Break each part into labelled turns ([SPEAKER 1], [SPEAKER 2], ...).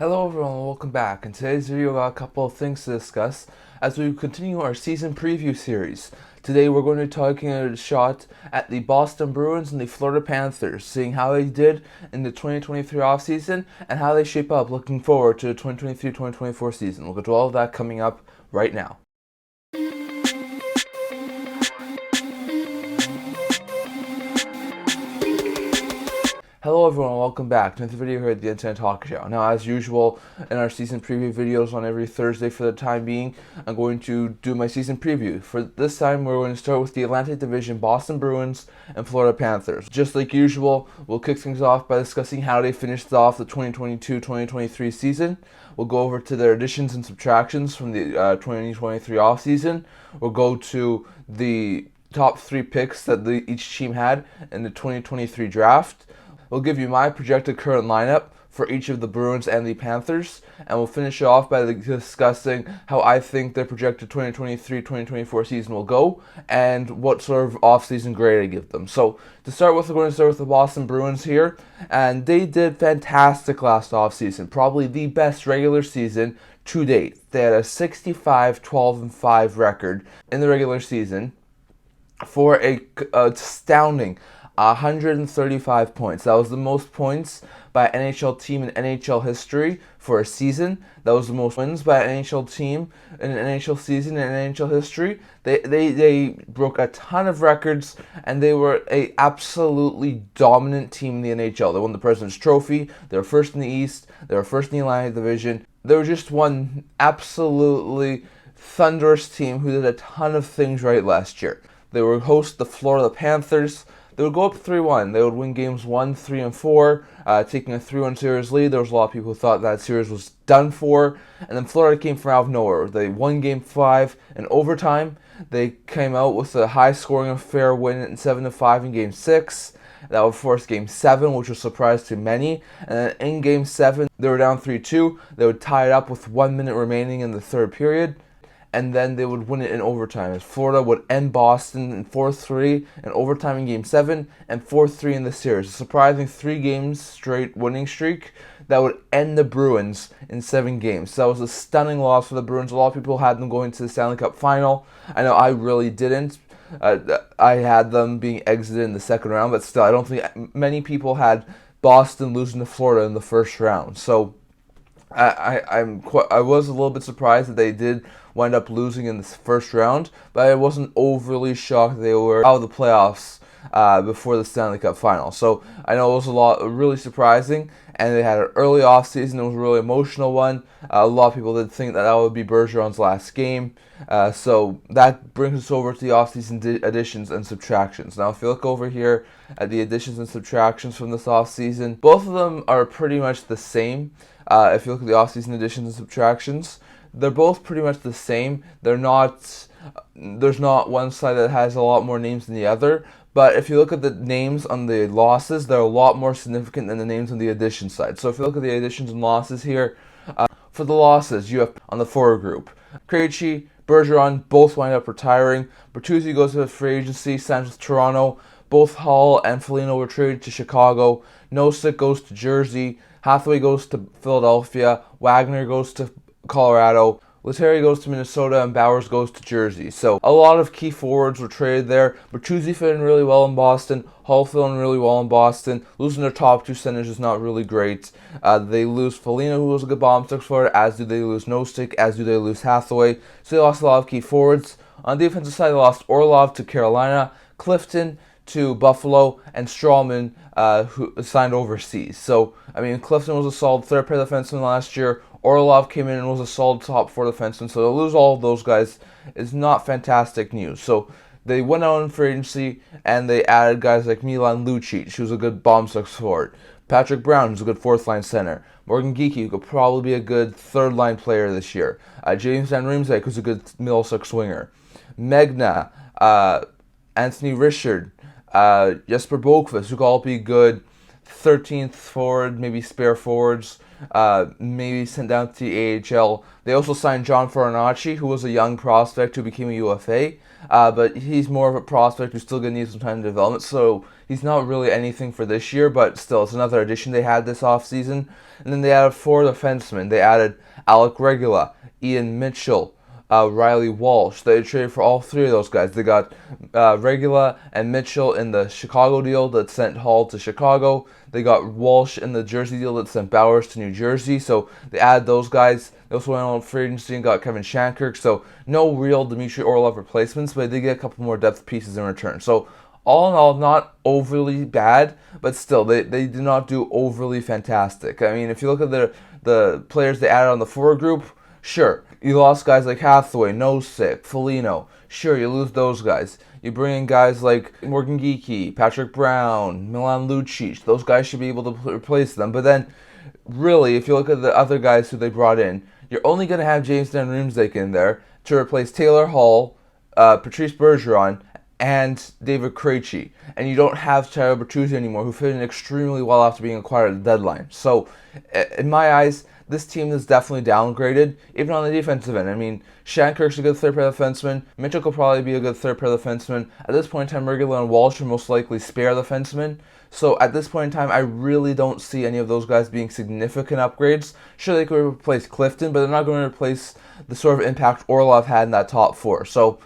[SPEAKER 1] Hello everyone, welcome back. In today's video, I got a couple of things to discuss as we continue our season preview series. Today we're going to be taking a shot at the Boston Bruins and the Florida Panthers, seeing how they did in the 2023 offseason and how they shape up looking forward to the 2023-2024 season. We'll get to all of that coming up right now. Hello everyone, welcome back to another video here at the Internet Talk Show. Now, as usual, in our season preview videos on every Thursday for the time being, I'm going to do my season preview. For this time, we're going to start with the Atlantic Division Boston Bruins and Florida Panthers. Just like usual, we'll kick things off by discussing how they finished off the 2022-2023 season. We'll go over to their additions and subtractions from the 2023 offseason. We'll go to the top 3 picks that each team had in the 2023 draft. We'll give you my projected current lineup for each of the Bruins and the Panthers, and we'll finish off by discussing how I think their projected 2023-2024 season will go and what sort of off-season grade I give them. So to start with, we're going to start with the Boston Bruins here, and they did fantastic last off-season, probably the best regular season to date. They had a 65-12-5 record in the regular season for a astounding 135 points. That was the most points by an NHL team in NHL history for a season. That was the most wins by an NHL team in an NHL season in NHL history. They broke a ton of records, and they were a absolutely dominant team in the NHL. They won the President's Trophy. They were first in the East. They were first in the Atlantic Division. They were just one absolutely thunderous team who did a ton of things right last year. They were host the Florida Panthers. They would go up 3-1. They would win games 1, 3, and 4, taking a 3-1 series lead. There was a lot of people who thought that series was done for. And then Florida came from out of nowhere. They won Game 5 in overtime. They came out with a high-scoring affair win in 7-5 in Game 6. That would force Game 7, which was a surprise to many. And then in Game 7, they were down 3-2. They would tie it up with 1 minute remaining in the third period, and then they would win it in overtime, as Florida would end Boston in 4-3 in overtime in Game 7 and 4-3 in the series. A surprising 3 games straight winning streak that would end the Bruins in 7 games. So that was a stunning loss for the Bruins. A lot of people had them going to the Stanley Cup final. I know I really didn't. I had them being exited in the second round, but still, I don't think many people had Boston losing to Florida in the first round. So I was a little bit surprised that they did wind up losing in the first round, but I wasn't overly shocked they were out of the playoffs before the Stanley Cup final. So I know it was really surprising, and they had an early offseason. It was a really emotional one. A lot of people did think that would be Bergeron's last game. So that brings us over to the offseason additions and subtractions. Now, if you look over here at the additions and subtractions from this offseason, both of them are pretty much the same. If you look at the offseason additions and subtractions, they're both pretty much the same. There's not one side that has a lot more names than the other. But if you look at the names on the losses, they're a lot more significant than the names on the addition side. So if you look at the additions and losses here, for the losses, you have on the forward group, Krejci, Bergeron, both wind up retiring. Bertuzzi goes to free agency, signs with Toronto. Both Hall and Foligno were traded to Chicago. Nosek goes to Jersey. Hathaway goes to Philadelphia. Wagner goes to Colorado. Lettieri goes to Minnesota, and Bowers goes to Jersey. So a lot of key forwards were traded there. Bertuzzi fit in really well in Boston. Hall fit in really well in Boston. Losing their top 2 centers is not really great. They lose Foligno, who was a good bomb six forward, as do they lose Nosek, as do they lose Hathaway. So they lost a lot of key forwards. On the defensive side, they lost Orlov to Carolina, Clifton to Buffalo, and Strawman, who signed overseas. So, I mean, Clifton was a solid third pair defenseman last year. Orlov came in and was a solid top 4 defenseman. So to lose all of those guys is not fantastic news. So they went out in free agency, and they added guys like Milan Lucic, who's a good bomb six forward. Patrick Brown, who's a good fourth-line center. Morgan Geekie, who could probably be a good third-line player this year. James Van Riemsdyk, who's a good middle six winger. Megna, Anthony Richard, Jesper Boqvist, who could all be good 13th forward, maybe spare forwards, maybe sent down to the AHL. They also signed John Farinacci, who was a young prospect who became a UFA, but he's more of a prospect who's still going to need some time to development, so he's not really anything for this year, but still, it's another addition they had this offseason. And then they added 4 defensemen. They added Alec Regula, Ian Mitchell, Riley Walsh. They traded for all 3 of those guys. They got Regula and Mitchell in the Chicago deal that sent Hall to Chicago. They got Walsh in the Jersey deal that sent Bowers to New Jersey. So they added those guys. They also went on free agency and got Kevin Shattenkirk. So no real Dmitry Orlov replacements, but they did get a couple more depth pieces in return. So all in all, not overly bad, but still, they did not do overly fantastic. I mean, if you look at the players they added on the forward group, sure, you lost guys like Hathaway, Nosek, Foligno. Sure, you lose those guys. You bring in guys like Morgan Geekie, Patrick Brown, Milan Lucic. Those guys should be able to replace them. But then, really, if you look at the other guys who they brought in, you're only going to have James Van Riemsdyk in there to replace Taylor Hall, Patrice Bergeron, and David Krejci. And you don't have Tyler Bertuzzi anymore, who fit in extremely well after being acquired at the deadline. So, in my eyes, this team is definitely downgraded, even on the defensive end. I mean, Shattenkirk's a good third-pair defenseman. Mitchell could probably be a good third-pair defenseman. At this point in time, Regula and Walsh are most likely spare defensemen. So at this point in time, I really don't see any of those guys being significant upgrades. Sure, they could replace Clifton, but they're not going to replace the sort of impact Orlov had in that top 4. So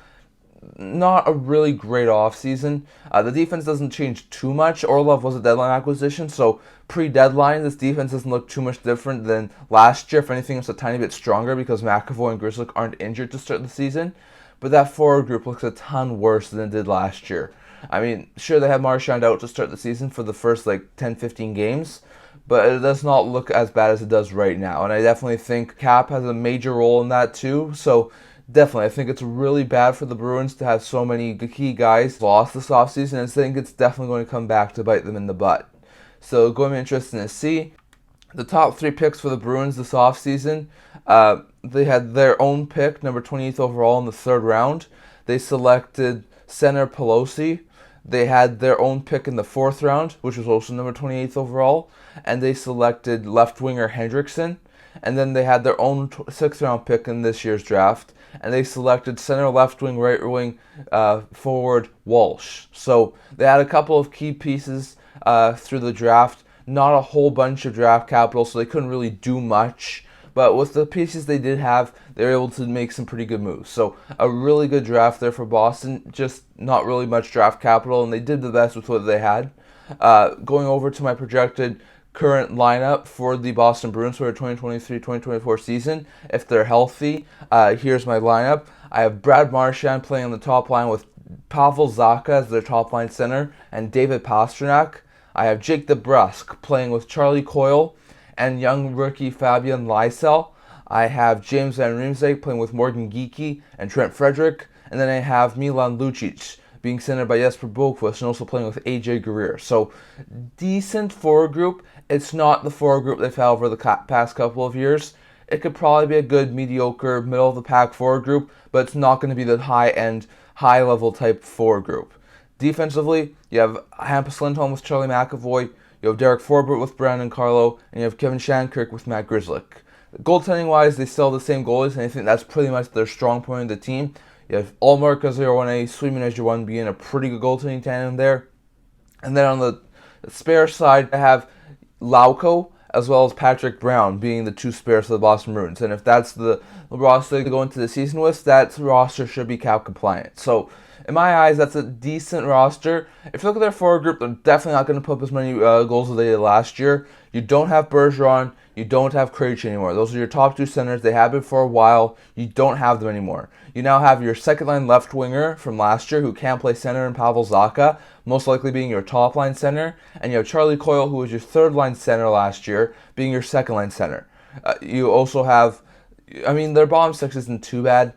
[SPEAKER 1] not a really great offseason. The defense doesn't change too much. Orlov was a deadline acquisition, so pre-deadline, this defense doesn't look too much different than last year. If anything, it's a tiny bit stronger because McAvoy and Grzelcyk aren't injured to start the season. But that forward group looks a ton worse than it did last year. I mean, sure, they had Marchand out to start the season for the first 10-15 games, but it does not look as bad as it does right now. And I definitely think Cap has a major role in that too. So definitely, I think it's really bad for the Bruins to have so many key guys lost this offseason, and I think it's definitely going to come back to bite them in the butt. So going to be interesting to see. The top 3 picks for the Bruins this offseason, they had their own pick, number 28th overall in the 3rd round. They selected center Pelosi. They had their own pick in the 4th round, which was also number 28th overall, and they selected left winger Hendrickson. And then they had their own 6th round pick in this year's draft, and they selected center, left wing, right wing, forward Walsh. So they had a couple of key pieces through the draft. Not a whole bunch of draft capital, so they couldn't really do much. But with the pieces they did have, they were able to make some pretty good moves. So a really good draft there for Boston. Just not really much draft capital, and they did the best with what they had. Going over to my projected current lineup for the Boston Bruins for the 2023-2024 season, if they're healthy, here's my lineup. I have Brad Marchand playing on the top line with Pavel Zacha as their top line center and David Pastrnak. I have Jake DeBrusk playing with Charlie Coyle and young rookie Fabian Lysell. I have James Van Riemsdyk playing with Morgan Geekie and Trent Frederick. And then I have Milan Lucic being centered by Jesper Boqvist and also playing with AJ Greer. So, decent forward group. It's not the forward group they've had over the past couple of years. It could probably be a good, mediocre, middle-of-the-pack forward group, but it's not going to be the high-end, high-level type forward group. Defensively, you have Hampus Lindholm with Charlie McAvoy, you have Derek Forbort with Brandon Carlo, and you have Kevin Shattenkirk with Matt Grzelcyk. Goaltending-wise, they still have the same goalies, and I think that's pretty much their strong point of the team. You have Ullmark as your 1A, Swayman as your 1B, and a pretty good goaltending tandem there. And then on the spare side, I have Lauko as well as Patrick Brown being the 2 spares for the Boston Bruins. And if that's the roster to go into the season with, that roster should be cap compliant. So, in my eyes, that's a decent roster. If you look at their forward group, they're definitely not going to put up as many goals as they did last year. You don't have Bergeron. You don't have Krejci anymore. Those are your top 2 centers. They have been for a while. You don't have them anymore. You now have your second-line left winger from last year who can play center in Pavel Zacha, most likely being your top-line center. And you have Charlie Coyle, who was your third-line center last year, being your second-line center. You also have, their bottom 6 isn't too bad.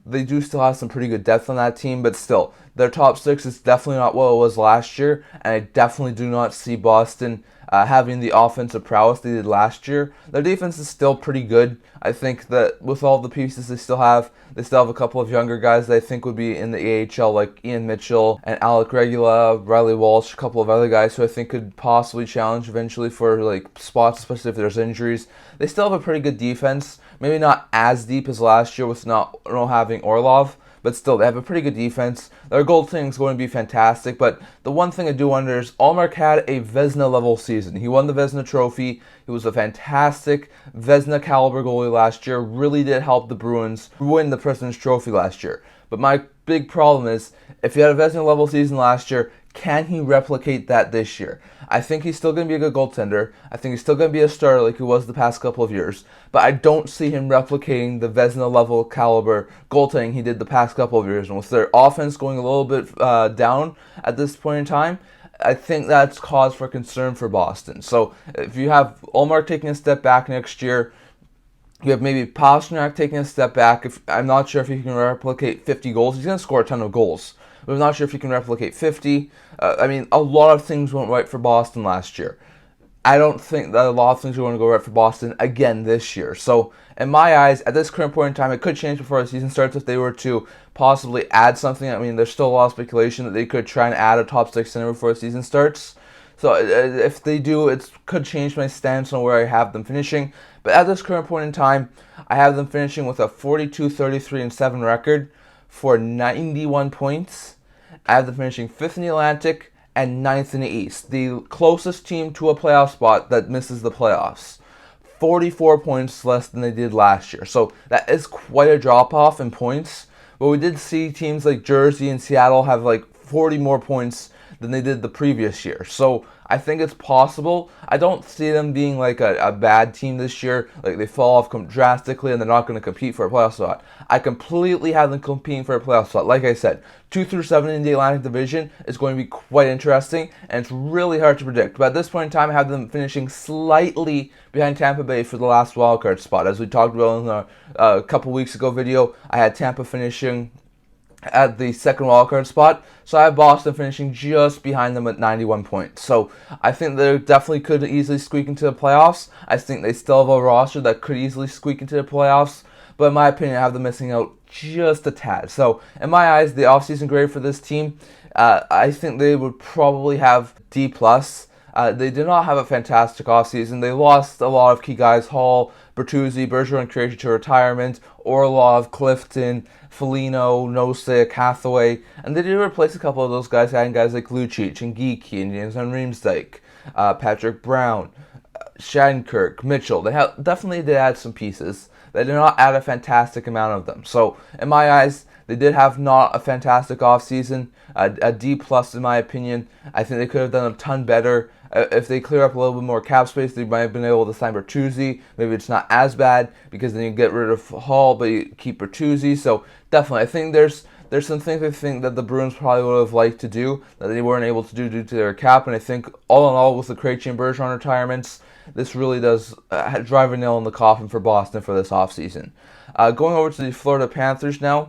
[SPEAKER 1] They do still have some pretty good depth on that team, but still, their top six is definitely not what it was last year, and I definitely do not see Boston having the offensive prowess they did last year. Their defense is still pretty good. I think that with all the pieces they still have a couple of younger guys that I think would be in the AHL, like Ian Mitchell and Alec Regula, Riley Walsh, a couple of other guys who I think could possibly challenge eventually for like spots, especially if there's injuries. They still have a pretty good defense. Maybe not as deep as last year with not having Orlov, but still, they have a pretty good defense. Their goaltending is going to be fantastic, but the one thing I do wonder is Ullmark had a Vezina-level season. He won the Vezina Trophy. He was a fantastic Vezina-caliber goalie last year. Really did help the Bruins win the President's Trophy last year. But my big problem is, if he had a Vezina-level season last year, can he replicate that this year? I think he's still going to be a good goaltender. I think he's still going to be a starter like he was the past couple of years. But I don't see him replicating the Vezina-level caliber goaltending he did the past couple of years. And with their offense going a little bit down at this point in time, I think that's cause for concern for Boston. So if you have Ullmark taking a step back next year, you have maybe Pastrnak taking a step back. I'm not sure if he can replicate 50 goals. He's going to score a ton of goals, but I'm not sure if he can replicate 50. A lot of things went right for Boston last year. I don't think that a lot of things are going to go right for Boston again this year. So, in my eyes, at this current point in time, it could change before the season starts if they were to possibly add something. There's still a lot of speculation that they could try and add a top six center before the season starts. So, if they do, it could change my stance on where I have them finishing. But at this current point in time, I have them finishing with a 42-33-7 record for 91 points. I have them finishing 5th in the Atlantic and 9th in the East. The closest team to a playoff spot that misses the playoffs. 44 points less than they did last year. So that is quite a drop-off in points. But we did see teams like Jersey and Seattle have like 40 more points than they did the previous year. So I think it's possible. I don't see them being like a bad team this year. Like they fall off drastically and they're not going to compete for a playoff spot. I completely have them competing for a playoff spot. Like I said, 2 through 7 in the Atlantic Division is going to be quite interesting, and it's really hard to predict. But at this point in time, I have them finishing slightly behind Tampa Bay for the last wildcard spot. As we talked about in a couple weeks ago video, I had Tampa finishing at the second wildcard spot. So I have Boston finishing just behind them at 91 points. So I think they definitely could easily squeak into the playoffs. I think they still have a roster that could easily squeak into the playoffs. But in my opinion, I have them missing out just a tad. So in my eyes, the offseason grade for this team, I think they would probably have D+. They did not have a fantastic offseason. They lost a lot of key guys: Hall, Bertuzzi, Bergeron created to retirement, Orlov, Clifton, Foligno, Nosek, Hathaway, and they did replace a couple of those guys, adding guys like Lucic and Geeky and James Van Riemsdyk, Patrick Brown, Shattenkirk, Mitchell. They definitely did add some pieces. They did not add a fantastic amount of them. So, in my eyes, they did have not a fantastic offseason, a D+ in my opinion. I think they could have done a ton better. If they clear up a little bit more cap space, they might have been able to sign Bertuzzi. Maybe it's not as bad because then you get rid of Hall, but you keep Bertuzzi. So definitely, I think there's some things I think that the Bruins probably would have liked to do that they weren't able to do due to their cap. And I think all in all, with the Krejci and Bergeron retirements, this really does drive a nail in the coffin for Boston for this offseason. Going over to the Florida Panthers now.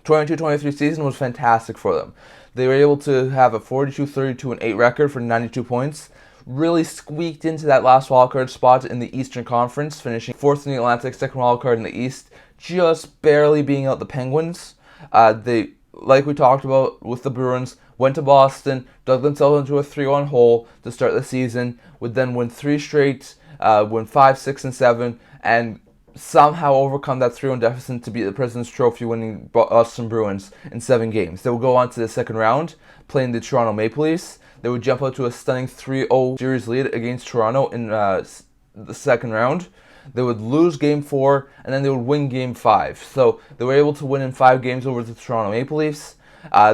[SPEAKER 1] 22-23 season was fantastic for them. They were able to have a 42-32-8 record for 92 points. Really squeaked into that last wildcard spot in the Eastern Conference, finishing 4th in the Atlantic, 2nd wildcard in the East, just barely beating out the Penguins. They, like we talked about with the Bruins, went to Boston, dug themselves into a 3-1 hole to start the season, would then win 3 straight, win 5, 6, and 7, and somehow overcome that 3-1 deficit to beat the President's Trophy winning Boston Bruins in 7 games. They will go on to the second round, playing the Toronto Maple Leafs. They would jump out to a stunning 3-0 series lead against Toronto in the second round. They would lose Game 4, and then they would win Game 5. So they were able to win in 5 games over the Toronto Maple Leafs.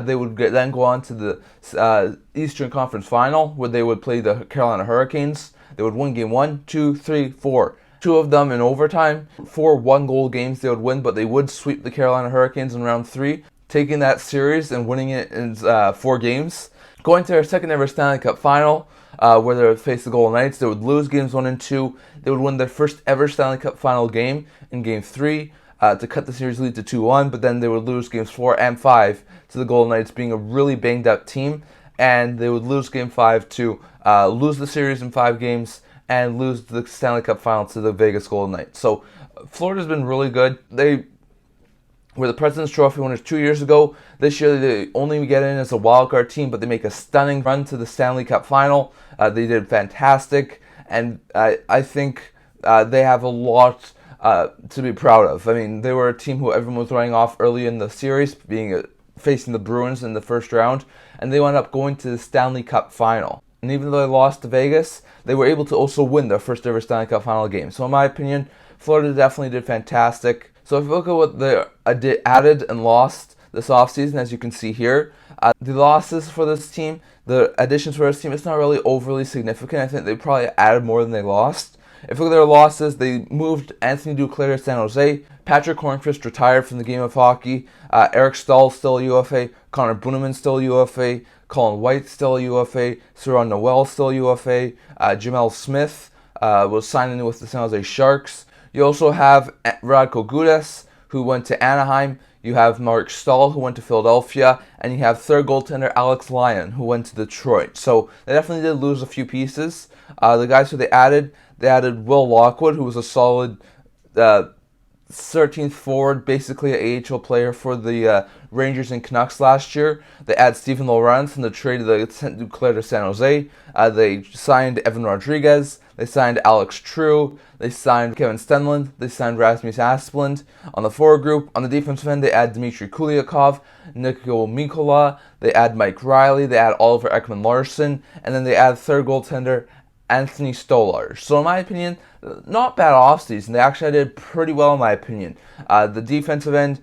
[SPEAKER 1] They would then go on to the Eastern Conference Final, where they would play the Carolina Hurricanes. They would win Game 1, 2, 3, 4. 2 of them in overtime. 4 one-goal games they would win, but they would sweep the Carolina Hurricanes in round 3, taking that series and winning it in 4 games. Going to their second ever Stanley Cup Final, where they would face the Golden Knights. They would lose Games 1 and 2. They would win their first ever Stanley Cup Final game in Game 3. to cut the series lead to 2-1, but then they would lose games 4 and 5 to the Golden Knights, being a really banged up team, and they would lose game 5 to lose the series in 5 games and lose the Stanley Cup Final to the Vegas Golden Knights. So Florida's been really good. They were the President's Trophy winners 2 years ago. This year they only get in as a wildcard team, but they make a stunning run to the Stanley Cup Final. They did fantastic, and I think they have a lot to be proud of. I mean, they were a team who everyone was writing off early in the series, facing the Bruins in the first round, and they wound up going to the Stanley Cup Final. And even though they lost to Vegas, they were able to also win their first ever Stanley Cup Final game. So in my opinion, Florida definitely did fantastic. So if you look at what they added and lost this offseason, as you can see here, the losses for this team, the additions for this team, it's not really overly significant. I think they probably added more than they lost. If you look at their losses, they moved Anthony Duclair to San Jose. Patrick Hornqvist retired from the game of hockey. Eric Stahl still a UFA. Connor Bunnaman still a UFA. Colin White still a UFA. Saron Noel still a UFA. Jamel Smith was signing with the San Jose Sharks. You also have Radko Gudas, who went to Anaheim. You have Mark Stahl, who went to Philadelphia. And you have third goaltender Alex Lyon, who went to Detroit. So they definitely did lose a few pieces. The guys who they added Will Lockwood, who was a solid 13th forward, basically an AHL player for the Rangers and Canucks last year. They add Stephen Lorentz in the trade that sent Duclair to San Jose. They signed Evan Rodriguez. They signed Alex True. They signed Kevin Stenlund. They signed Rasmus Asplund. On the forward group, on the defensive end, they add Dmitry Kuliakov, Niko Mikkola. They add Mike Riley. They add Oliver Ekman-Larsson. And then they add third goaltender Anthony Stolarz. So in my opinion, not bad offseason. They actually did pretty well in my opinion. The defensive end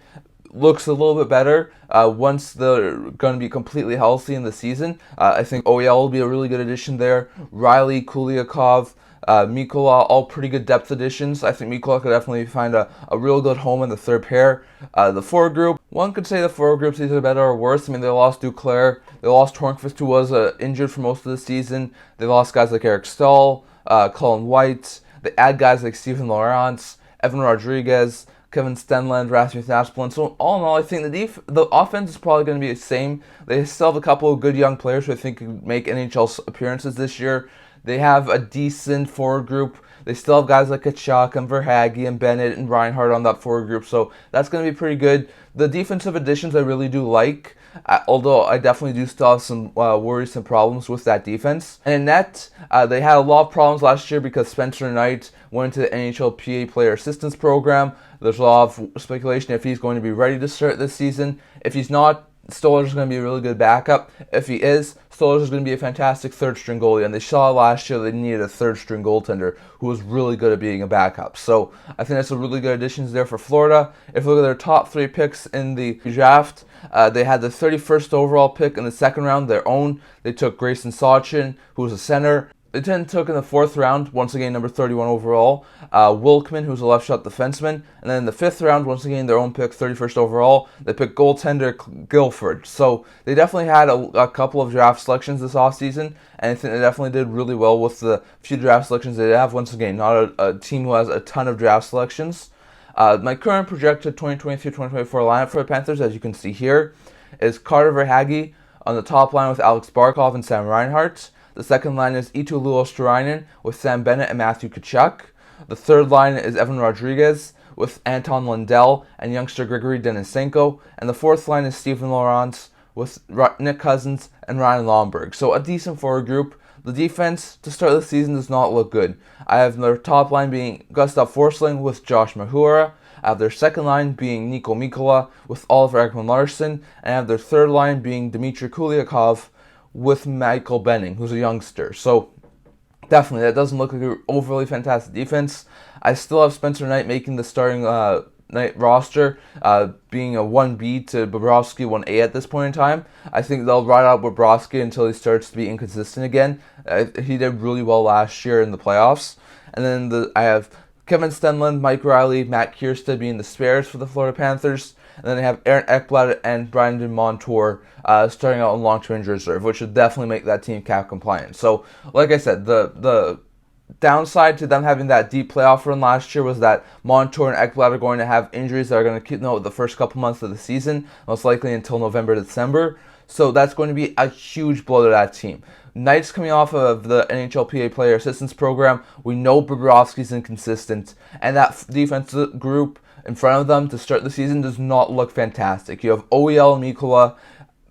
[SPEAKER 1] looks a little bit better once they're going to be completely healthy in the season. I think OEL will be a really good addition there. Riley, Kuliakov, Mikkola, all pretty good depth additions. I think Mikkola could definitely find a real good home in the third pair. The forward group, one could say the forward group's either better or worse. I mean, they lost Duclair. They lost Hornqvist, who was injured for most of the season. They lost guys like Eric Stahl, Colin White. They add guys like Stephen Lorentz, Evan Rodriguez, Kevin Stenlund, Rasmus Asplund. So all in all, I think the offense is probably going to be the same. They still have a couple of good young players who I think could make NHL appearances this year. They have a decent forward group. They still have guys like Kachuk and Verhaeghe and Bennett and Reinhardt on that forward group, so that's going to be pretty good. The defensive additions I really do like, although I definitely do still have some worrisome problems with that defense. And in net, they had a lot of problems last year because Spencer Knight went to the NHL PA Player Assistance Program. There's a lot of speculation if he's going to be ready to start this season. If he's not, Stolarz is going to be a really good backup. If he is, Stolarz is going to be a fantastic third-string goalie, and they saw last year they needed a third-string goaltender who was really good at being a backup. So I think that's a really good additions there for Florida. If you look at their top 3 picks in the draft, they had the 31st overall pick in the second round, their own. They took Grayson Sachin, who was a center. They then took in the 4th round, once again, number 31 overall, Wilkman, who's a left shot defenseman. And then in the 5th round, once again, their own pick, 31st overall, they picked goaltender Guilford. So they definitely had a couple of draft selections this offseason, and I think they definitely did really well with the few draft selections they have. Once again, not a team who has a ton of draft selections. My current projected 2023-2024 lineup for the Panthers, as you can see here, is Carter Verhaeghe on the top line with Alex Barkov and Sam Reinhart. The second line is Eetu Luostarinen with Sam Bennett and Matthew Tkachuk. The third line is Evan Rodriguez with Anton Lundell and youngster Grigory Denisenko. And the fourth line is Stephen Lorentz with Nick Cousins and Ryan Lomberg. So a decent forward group. The defense to start the season does not look good. I have their top line being Gustav Forsling with Josh Mahura. I have their second line being Niko Mikkola with Oliver Ekman-Larsson. And I have their third line being Dmitry Kuliakov with Michael Benning, who's a youngster. So definitely, that doesn't look like an overly fantastic defense. I still have Spencer Knight making the starting Knight roster, being a 1B to Bobrovsky 1A at this point in time. I think they'll ride out Bobrovsky until he starts to be inconsistent again. He did really well last year in the playoffs. And then I have Kevin Stenlund, Mike Riley, Matt Kiersted being the spares for the Florida Panthers. And then they have Aaron Ekblad and Bruin and Montour starting out on long-term injury reserve, which should definitely make that team cap compliant. So, like I said, the downside to them having that deep playoff run last year was that Montour and Ekblad are going to have injuries that are going to keep them out the first couple months of the season, most likely until November, December. So that's going to be a huge blow to that team. Knight's coming off of the NHLPA Player Assistance Program. We know Bobrovsky's inconsistent, and that defensive group in front of them to start the season does not look fantastic. You have OEL, Mikkola,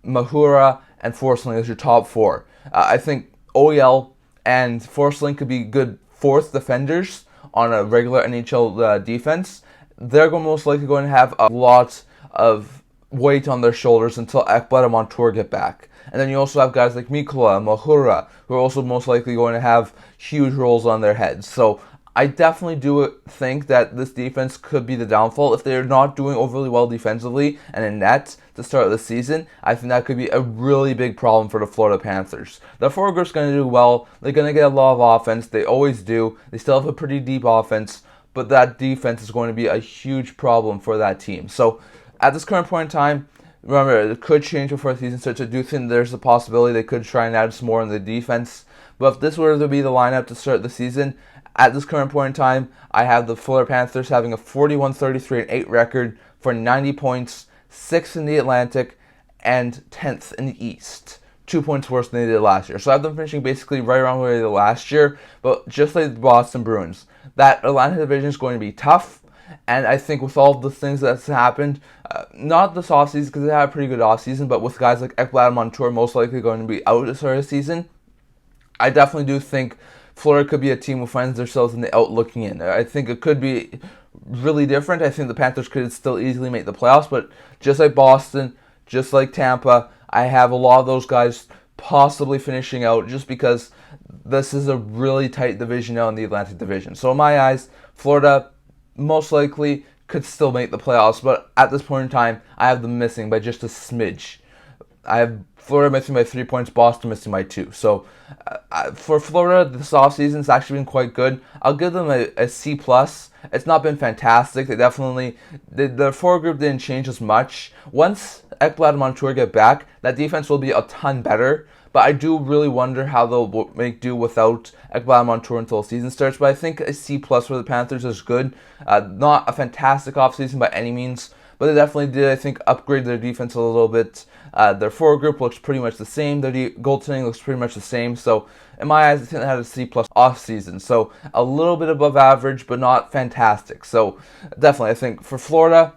[SPEAKER 1] Mahura, and Forsling as your top four. I think OEL and Forsling could be good fourth defenders on a regular NHL defense. They're most likely going to have a lot of weight on their shoulders until Ekblad and Montour get back. And then you also have guys like Mikkola and Mahura, who are also most likely going to have huge roles on their heads. So I definitely do think that this defense could be the downfall. If they're not doing overly well defensively and in net to start the season, I think that could be a really big problem for the Florida Panthers. The forward group's going to do well. They're going to get a lot of offense. They always do. They still have a pretty deep offense, but that defense is going to be a huge problem for that team. So at this current point in time, remember, it could change before the season starts. I do think there's a possibility they could try and add some more in the defense. But if this were to be the lineup to start the season, at this current point in time, I have the Florida Panthers having a 41-33-8 record for 90 points, 6th in the Atlantic, and 10th in the East. 2 points worse than they did last year. So I have them finishing basically right around where they did last year, but just like the Boston Bruins. That Atlantic division is going to be tough, and I think with all the things that's happened, not this offseason because they had a pretty good offseason, but with guys like Ekblad and Montour most likely going to be out at the start of the season, I definitely do think Florida could be a team who finds themselves in the out looking in. I think it could be really different. I think the Panthers could still easily make the playoffs, but just like Boston, just like Tampa, I have a lot of those guys possibly finishing out just because this is a really tight division now in the Atlantic Division. So in my eyes, Florida most likely could still make the playoffs, but at this point in time, I have them missing by just a smidge. I have Florida missing by 3 points, Boston missing by 2. So for Florida, this offseason has actually been quite good. I'll give them a C+. It's not been fantastic. The forward group didn't change as much. Once Ekblad and Montour get back, that defense will be a ton better. But I do really wonder how they'll make do without Ekblad and Montour until the season starts. But I think a C+ for the Panthers is good. Not a fantastic offseason by any means, but they definitely did, I think, upgrade their defense a little bit. Their forward group looks pretty much the same. Their goaltending looks pretty much the same. So in my eyes, I think they had a C+ offseason. So a little bit above average, but not fantastic. So definitely, I think for Florida,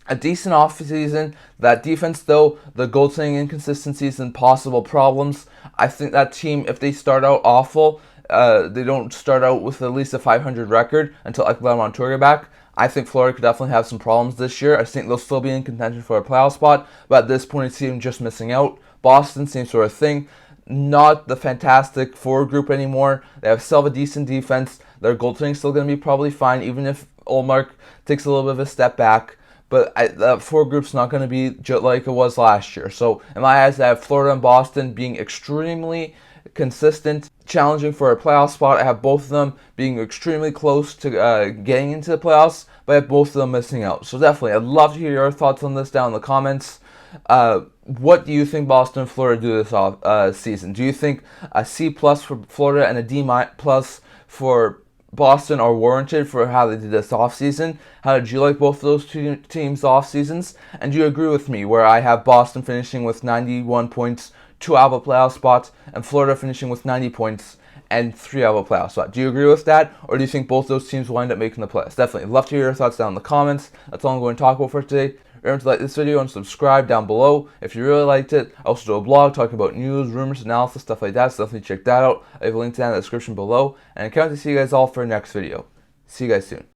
[SPEAKER 1] a decent offseason. That defense, though, the goaltending inconsistencies and possible problems, I think that team, if they start out awful, they don't start out with at least a 500 record until Ekblad and Montour get back. I think Florida could definitely have some problems this year. I think they'll still be in contention for a playoff spot, but at this point, it seems just missing out. Boston, same sort of thing. Not the fantastic forward group anymore. They still have a decent defense. Their goaltending is still going to be probably fine, even if Ullmark takes a little bit of a step back. But that forward group's not going to be just like it was last year. So in my eyes, I have Florida and Boston being extremely consistent, challenging for a playoff spot. I have both of them being extremely close to getting into the playoffs, but I have both of them missing out. So definitely, I'd love to hear your thoughts on this down in the comments. What do you think Boston and Florida do this season? Do you think a C+ for Florida and a D- for Boston are warranted for how they did this offseason? How did you like both of those two teams' off seasons? And do you agree with me where I have Boston finishing with 91 points, 2 out of a playoff spot, and Florida finishing with 90 points and 3 out of a playoff spot? Do you agree with that, or do you think both those teams will end up making the playoffs? Definitely love to hear your thoughts down in the comments. That's all I'm going to talk about for today. Remember to like this video and subscribe down below if you really liked it. I also do a blog talking about news, rumors, analysis, stuff like that, so definitely check that out. I have a link to that in the description below. And I can't wait to see you guys all for the next video. See you guys soon.